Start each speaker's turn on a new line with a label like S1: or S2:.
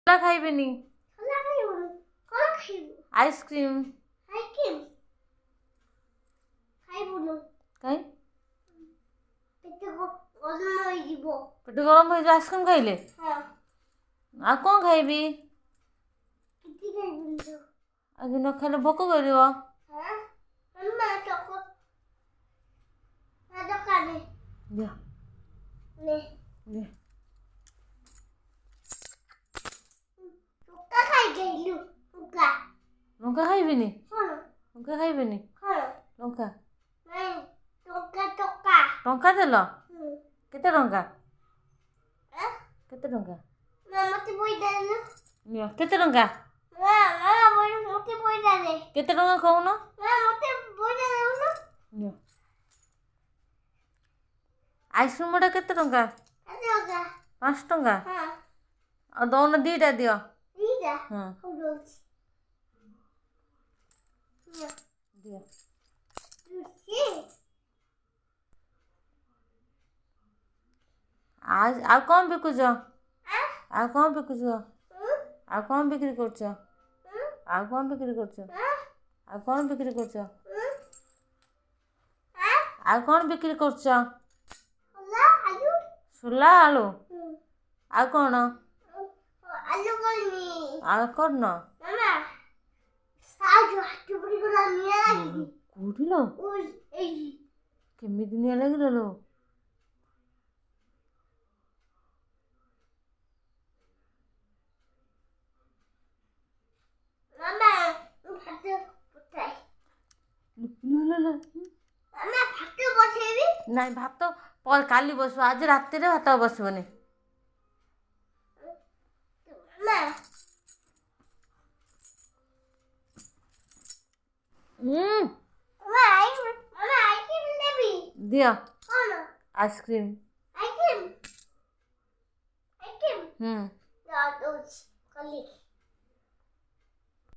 S1: छोला खाइबिनी
S2: छोला खाइबुनु कोन खाइबु
S1: ice cream
S2: ice cream खाइबुनु
S1: काई
S2: पेट गरम होई जीवो
S1: पेट गरम हो आइसक्रीम खाइले
S2: हां
S1: आ कौन खाइबी
S2: किती खाइबुनु
S1: आज न खाइले भोक करिवो
S2: हां मम्मा चको ना दकाने
S1: ले
S2: ले
S1: ले
S2: टोका खाइ गइलु टोका
S1: लंका खाइबिनी
S2: हां
S1: लंका खाइबिनी
S2: हां
S1: लंका
S2: नहीं टोका
S1: टंका देल केते टंका केते टंका
S2: मते बोई देलु
S1: नियो केते टंका
S2: मामा बोई मते बोई दे
S1: केते टंका खाउन
S2: मते बोई देलु
S1: नियो आइसक्रीम मोटा केते टंका
S2: टोका
S1: 5 टंका
S2: हां
S1: आ दोन दीटा दियो
S2: दीदा
S1: हां
S2: हो दोछ
S1: दियो
S2: ये
S1: आज आ कौन बिकुछ आ कौन बिकुछ आ कौन बिक्री करछ आ कौन बिक्री करछ आ कौन बिक्री करछ आ कौन बिक्री करछ
S2: होला आलू
S1: सुला आलू आ कौन
S2: आलू कोनी
S1: आ करन
S2: मामा साजु हाथी पुरी गला निया लागी
S1: कोठिलो
S2: ओ ए
S1: केमिति निया लागिलो
S2: मामा भात पठाई
S1: मामा
S2: भात बसेबी
S1: नाइ भात पर काली बसबो आज राति रे भात बसबोनी
S2: मामा आइसक्रीम लेबी
S1: दिया
S2: कोन
S1: आइसक्रीम
S2: आइसक्रीम
S1: हम्म
S2: दा दोछ कली